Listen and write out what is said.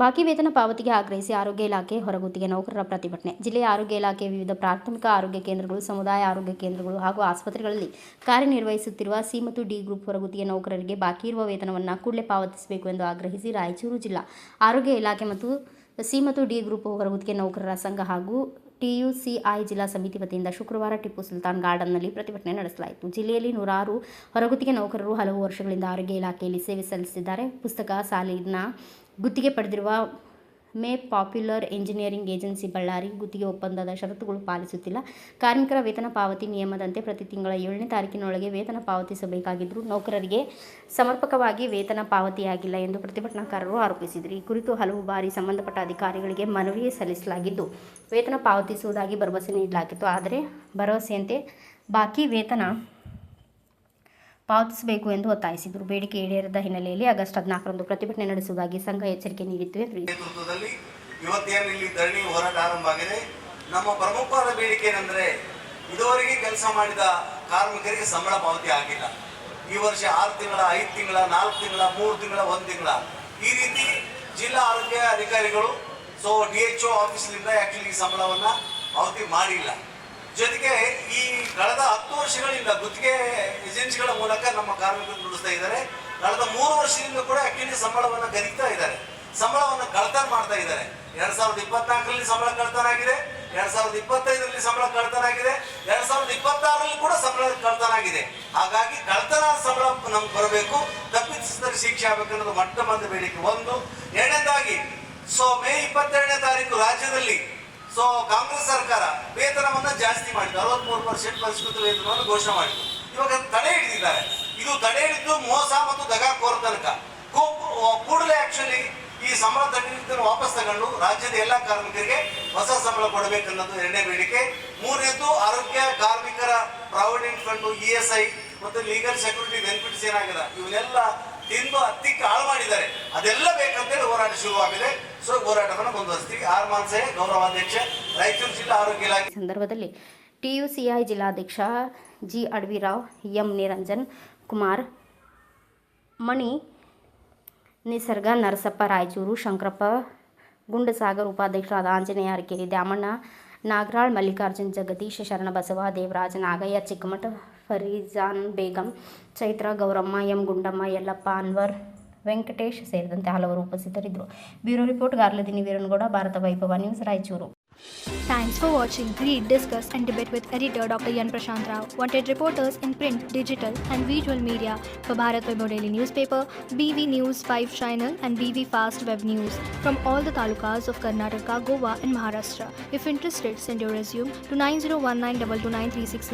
ಬಾಕಿ ವೇತನ ಪಾವತಿಗೆ ಆಗ್ರಹಿಸಿ ಆರೋಗ್ಯ ಇಲಾಖೆ ಹೊರಗುತ್ತಿಗೆ ನೌಕರರ ಪ್ರತಿಭಟನೆ. ಜಿಲ್ಲೆಯ ಆರೋಗ್ಯ ಇಲಾಖೆಯ ವಿವಿಧ ಪ್ರಾಥಮಿಕ ಆರೋಗ್ಯ ಕೇಂದ್ರಗಳು, ಸಮುದಾಯ ಆರೋಗ್ಯ ಕೇಂದ್ರಗಳು ಹಾಗೂ ಆಸ್ಪತ್ರೆಗಳಲ್ಲಿ ಕಾರ್ಯನಿರ್ವಹಿಸುತ್ತಿರುವ ಸಿ ಮತ್ತು ಡಿ ಗ್ರೂಪ್ ಹೊರಗುತ್ತಿಗೆ ನೌಕರರಿಗೆ ಬಾಕಿ ಇರುವ ವೇತನವನ್ನು ಕೂಡಲೇ ಪಾವತಿಸಬೇಕು ಎಂದು ಆಗ್ರಹಿಸಿ ರಾಯಚೂರು ಜಿಲ್ಲಾ ಆರೋಗ್ಯ ಇಲಾಖೆ ಮತ್ತು ಸಿ ಮತ್ತು ಡಿ ಗ್ರೂಪ್ ಹೊರಗುತ್ತಿಗೆ ನೌಕರರ ಸಂಘ ಹಾಗೂ TUCI ಜಿಲ್ಲಾ ಸಮಿತಿ ವತಿಯಿಂದ ಶುಕ್ರವಾರ ಟಿಪ್ಪು ಸುಲ್ತಾನ್ ಗಾರ್ಡನ್ನಲ್ಲಿ ಪ್ರತಿಭಟನೆ ನಡೆಸಲಾಯಿತು. ಜಿಲ್ಲೆಯಲ್ಲಿ ನೂರಾರು ಹೊರಗುತ್ತಿಗೆ ನೌಕರರು ಹಲವು ವರ್ಷಗಳಿಂದ ಆರೋಗ್ಯ ಇಲಾಖೆಯಲ್ಲಿ ಸೇವೆ ಸಲ್ಲಿಸಿದ್ದಾರೆ. ಪುಸ್ತಕ ಸಾಲಿನ ಗುತ್ತಿಗೆ ಪಡೆದಿರುವ May popular engineering agency Ballari ಗುತ್ತಿಗೆ ಒಪ್ಪಂದದ ಷರತ್ತುಗಳು ಪಾಲಿಸುತ್ತಿಲ್ಲ. ಕಾರ್ಮಿಕರ ವೇತನ ಪಾವತಿ ನಿಯಮದಂತೆ ಪ್ರತಿ ತಿಂಗಳ 7ನೇ ತಾರೀಕಿನೊಳಗೆ ವೇತನ ಪಾವತಿಸಬೇಕಾಗಿದ್ದರೂ ನೌಕರರಿಗೆ ಸಮರ್ಪಕವಾಗಿ ವೇತನ ಪಾವತಿಯಾಗಿಲ್ಲ ಎಂದು ಪ್ರತಿಭಟನಾಕಾರರು ಆರೋಪಿಸಿದರು. ಈ ಕುರಿತು ಹಲವು ಬಾರಿ ಸಂಬಂಧಪಟ್ಟ ಅಧಿಕಾರಿಗಳಿಗೆ ಮನವಿ ಸಲ್ಲಿಸಲಾಗಿದ್ದು, ವೇತನ ಪಾವತಿಸುವುದಾಗಿ ಭರವಸೆ ನೀಡಲಾಗಿತ್ತು. ಆದರೆ ಭರವಸೆಯಂತೆ ಬಾಕಿ ವೇತನ ಪಾವತಿಸಬೇಕು ಎಂದು ಒತ್ತಾಯಿಸಿದರು. ಬೇಡಿಕೆ ಈಡೇರದ ಹಿನ್ನೆಲೆಯಲ್ಲಿ ಆಗಸ್ಟ್ 14ರಂದು ಪ್ರತಿಭಟನೆ ನಡೆಸುವುದಾಗಿ ಸಂಘ ಎಚ್ಚರಿಕೆ ನೀಡಿತ್ತು ಎಂದು ನೇತೃತ್ವದಲ್ಲಿ ಇವತ್ತೇನು ಇಲ್ಲಿ ಧರಣಿ ಹೋರಾಟ ಆರಂಭ ಆಗಿದೆ. ನಮ್ಮ ಪ್ರಮುಖವಾದ ಬೇಡಿಕೆ ಏನೆಂದರೆ, ಇದುವರೆಗೆ ಕೆಲಸ ಮಾಡಿದ ಕಾರ್ಮಿಕರಿಗೆ ಸಂಬಳ ಪಾವತಿ ಆಗಿಲ್ಲ. ಈ ವರ್ಷ 6 ತಿಂಗಳ, 5 ತಿಂಗಳ, 4 ತಿಂಗಳ, 3 ತಿಂಗಳ, 1 ತಿಂಗಳ ಈ ರೀತಿ ಜಿಲ್ಲಾ ಆರೋಗ್ಯ ಅಧಿಕಾರಿಗಳು DHO ಆಫೀಸ್ನಿಂದ ಆಕ್ಚುಲಿ ಸಂಬಳವನ್ನ ಪಾವತಿ ಮಾಡಿಲ್ಲ. ಜೊತೆಗೆ ಈ ಕಳೆದ 10 ವರ್ಷಗಳಿಂದ ಗುತ್ತಿಗೆ ಏಜೆನ್ಸಿಗಳ ಮೂಲಕ ನಮ್ಮ ಕಾರ್ಮಿಕರು ದುಡಿಸ್ತಾ ಇದ್ದಾರೆ. ಕಳೆದ 3 ವರ್ಷದಿಂದ ಕೂಡ ಆಕ್ಚುಲಿ ಸಂಬಳವನ್ನು ಗರಿತಾ ಇದ್ದಾರೆ, ಸಂಬಳವನ್ನು ಕಳ್ತನ ಮಾಡ್ತಾ ಇದ್ದಾರೆ. 2024ರಲ್ಲಿ ಸಂಬಳ ಕಳ್ತನ ಆಗಿದೆ, 2025ರಲ್ಲಿ ಸಂಬಳ ಕಳ್ತನ ಆಗಿದೆ, 2026ರಲ್ಲಿ ಕೂಡ ಸಂಬಳ ಕಳ್ತನ ಆಗಿದೆ. ಹಾಗಾಗಿ ಕಳ್ತನ ಸಂಬಳ ನಮ್ಗೆ ಬರಬೇಕು, ತಪ್ಪಿತಸ್ಥರಿಗೆ ಶಿಕ್ಷೆ ಆಗಬೇಕನ್ನೋದು ಮೊಟ್ಟ ಮೊದಲ ಬೇಡಿಕೆ ಒಂದು. ಎರಡನೇದಾಗಿ ಮೇ 22ನೇ ತಾರೀಕು ರಾಜ್ಯದಲ್ಲಿ ಕಾಂಗ್ರೆಸ್ ಸರ್ಕಾರ ವೇತನವನ್ನ ಜಾಸ್ತಿ ಮಾಡಿದ್ದು, 63% ಪರಿಷ್ಕೃತ ವೇತನವನ್ನು ಘೋಷಣೆ ಮಾಡಿದ್ದು. ಇವಾಗ ತಡೆ ಹಿಡಿದಿದ್ದಾರೆ. ಇದು ತಡೆ ಹಿಡಿದು ಮೋಸ ಮತ್ತು ದಗಾಕೋರ ತನಕ ಕೂಡಲೇ ಆಕ್ಚುಲಿ ಈ ಸಂಬಳ ತಡೆ ವಾಪಸ್ ತಗೊಂಡು ರಾಜ್ಯದ ಎಲ್ಲ ಕಾರ್ಮಿಕರಿಗೆ ಹೊಸ ಸಂಬಳ ಕೊಡಬೇಕನ್ನೋದು ಎರಡನೇ ಬೇಡಿಕೆ. ಮೂರನೇದು ಆರೋಗ್ಯ ಕಾರ್ಮಿಕರ ಪ್ರಾವಿಡೆಂಟ್ ಫಂಡ್, ESI ಮತ್ತು ಲೀಗಲ್ ಸೆಕ್ಯೂರಿಟಿ ಬೆನಿಫಿಟ್ಸ್ ಏನಾಗಿದೆ ಇವನ್ನೆಲ್ಲ ತಿಂದು ಹತ್ತಿಕ್ಕೆ ಹಾಳು ಮಾಡಿದ್ದಾರೆ. ಅದೆಲ್ಲ ಬೇಕಂತೇಳಿ ಹೋರಾಟ ಶುರುವಾಗಿದೆ. ಹೋರಾಟವನ್ನು ಮುಂದುವರಿಸ್ತೀವಿ. ಆರ್ ಮಾನ್ಸೆ, ಗೌರವಾಧ್ಯಕ್ಷ, ರಾಯಚೂರು ಜಿಲ್ಲಾ ಆರೋಗ್ಯ ಇಲಾಖೆ. ಸಂದರ್ಭದಲ್ಲಿ TUCI ಜಿಲ್ಲಾಧ್ಯಕ್ಷ G ಅಡವಿರಾವ್, M ನಿರಂಜನ್ ಕುಮಾರ್, ಮಣಿ, ನಿಸರ್ಗ ನರಸಪ್ಪ ರಾಯಚೂರು, ಶಂಕರಪ್ಪ ಗುಂಡಸಾಗರ್, ಉಪಾಧ್ಯಕ್ಷರಾದ ಆಂಜನೇಯ ಅರಕೇರಿ, ದ್ಯಾಮಣ್ಣ ನಾಗರಾಳ್, ಮಲ್ಲಿಕಾರ್ಜುನ್ ಜಗದೀಶ್, ಶರಣಬಸವ, ದೇವರಾಜ್, ನಾಗಯ್ಯ ಚಿಕ್ಕಮಠ, ಫರೀಜಾನ್ ಬೇಗಂ, ಚೈತ್ರ, ಗೌರಮ್ಮ, M ಗುಂಡಮ್ಮ, ಯಲ್ಲಪ್ಪ, ಅನ್ವರ್, ವೆಂಕಟೇಶ್ ಸೇರಿದಂತೆ ಹಲವರು ಉಪಸ್ಥಿತರಿದ್ದರು. ಬ್ಯೂರೋ ರಿಪೋರ್ಟ್ ಗಾರ್ಲದಿನಿ ವೀರನಗೌಡ, ಭಾರತ ವೈಭವ news, Raichur. Thanks for watching. Read, discuss and debate with editor Dr. Yan Prashant Rao. Wanted reporters in print, digital and visual media for Bharat Vaibhav Daily Newspaper, BV News 5 Channel and BV Fast Web News from all the talukas of Karnataka, Goa and Maharashtra. If interested, send your resume to 9019229369.